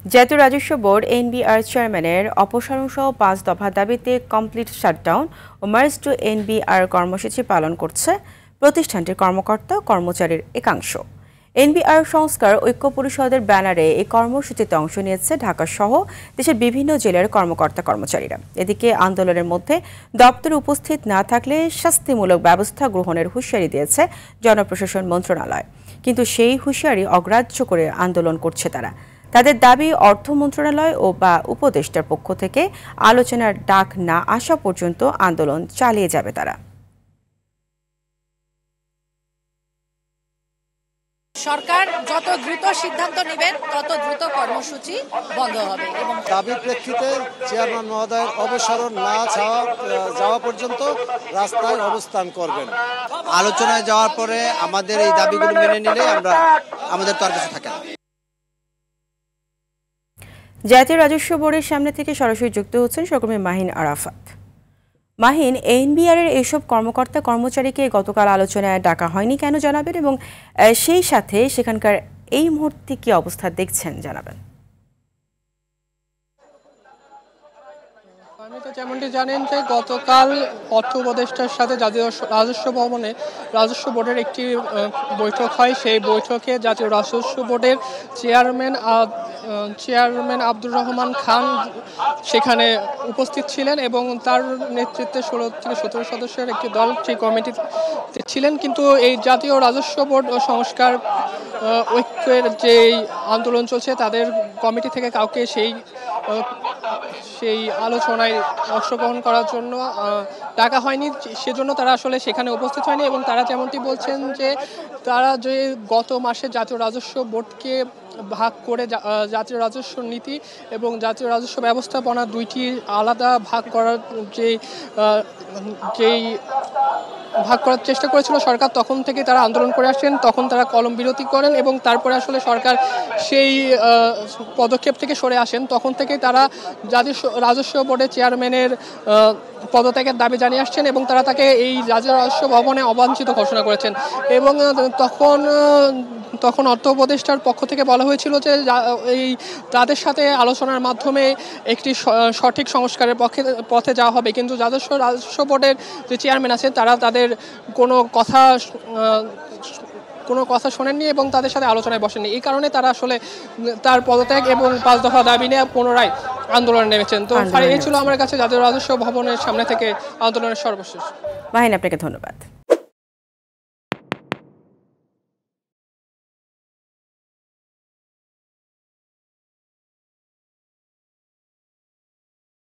জাতীয় রাজস্ব board NBR চেয়ারম্যানের অপসারণ সহ ৫ দফা দাবিতে কমপ্লিট শাটডাউন ও মার্চ টু এনবিআর কর্মসূচি পালন করছে প্রতিষ্ঠানটির কর্মকর্তা কর্মচারীর একাংশ। এনবিআর সংস্কার ঐক্য পরিষদের ব্যানারে এই কর্মসূচিতে অংশ নিয়েছে ঢাকা সহ দেশের বিভিন্ন জেলার কর্মকর্তা কর্মচারীরা। এদিকে আন্দোলনের মধ্যে দপ্তরে উপস্থিত না থাকলে শাস্তিমূলক ব্যবস্থা গ্রহণের হুঁশিয়ারি দিয়েছে জনপ্রশাসন মন্ত্রণালয়, কিন্তু সেই হুঁশিয়ারি অগ্রাহ্য করে আন্দোলন করছে তারা। তাদের দাবি, অর্থ মন্ত্রণালয় বা উপদেষ্টার পক্ষ থেকে আলোচনার ডাক না আসা পর্যন্ত আন্দোলন চালিয়ে যাবে তারা। সরকার যত দ্রুত সিদ্ধান্ত নেবেন তত দ্রুত কর্মসূচি বন্ধ হবে এবং দাবির প্রেক্ষিতে চেয়ারম্যান মহোদয়ের অপসারণ না যাওয়া পর্যন্ত রাস্তায় অবস্থান করবেন। আলোচনায় যাওয়ার পরে আমাদের এই দাবিগুলো মেনে নিলে আমরা আমাদের তো আর কিছু থাকে না। জাতীয় রাজস্ব বোর্ডের সামনে থেকে সরাসরি যুক্ত হচ্ছেন সহকর্মী মাহিন আরাফাত। মাহিন, এনবিআর এর এইসব কর্মকর্তা কর্মচারীকে গতকাল আলোচনায় ডাকা হয়নি কেন জানাবেন, এবং সেই সাথে সেখানকার এই মুহূর্তে কি অবস্থা দেখছেন জানাবেন। যেমনটি জানেন যে গতকাল অর্থ উপদেষ্টার সাথে জাতীয় রাজস্ব ভবনে রাজস্ব বোর্ডের একটি বৈঠক হয়। সেই বৈঠকে জাতীয় রাজস্ব বোর্ডের চেয়ারম্যান আব্দুর রহমান খান সেখানে উপস্থিত ছিলেন এবং তার নেতৃত্বে 16 থেকে 17 সদস্যের একটি দল সেই কমিটিতে ছিলেন। কিন্তু এই জাতীয় রাজস্ব বোর্ড ও সংস্কার ঐক্যের যে আন্দোলন চলছে তাদের কমিটি থেকে কাউকে সেই আলোচনায় অংশগ্রহণ করার জন্য ডাকা হয়নি, সেজন্য তারা আসলে সেখানে উপস্থিত হয়নি। এবং তারা যেমনটি বলছেন যে তারা যে গত মাসে জাতীয় রাজস্ব বোর্ডকে ভাগ করে জাতীয় রাজস্ব নীতি এবং জাতীয় রাজস্ব ব্যবস্থাপনা দুইটি আলাদা ভাগ করার যেই ভাগ করার চেষ্টা করেছিল সরকার, তখন থেকে তারা আন্দোলন করে আসছেন। তখন তারা কলম বিরতি করেন এবং তারপরে আসলে সরকার সেই পদক্ষেপ থেকে সরে আসেন। তখন থেকেই তারা জাতীয় রাজস্ব বোর্ডের চেয়ারম্যানের পদত্যাগের দাবি জানিয়ে আসছেন এবং তারা তাকে এই জাতীয় রাজস্ব ভবনে অবাঞ্ছিত ঘোষণা করেছেন। এবং তখন অর্থ উপদেষ্টার পক্ষ থেকে বলা হয়েছিল যে এই তাদের সাথে আলোচনার মাধ্যমে একটি সঠিক সংস্কারের পথে যাওয়া হবে, কিন্তু রাজস্ব বোর্ডের যে চেয়ারম্যান আছেন তারা তাদের কোনো কথা শোনেননি এবং তাদের সাথে আলোচনায় বসেননি। এই কারণে তারা আসলে তার পদত্যাগ এবং 5 দফা দাবি নিয়ে পুনরায় আন্দোলনে নেমেছেন। তো এই ছিল আমার কাছে জাতীয় রাজস্ব ভবনের সামনে থেকে আন্দোলনের সর্বশেষ। মাহিন, আপনাকে ধন্যবাদ।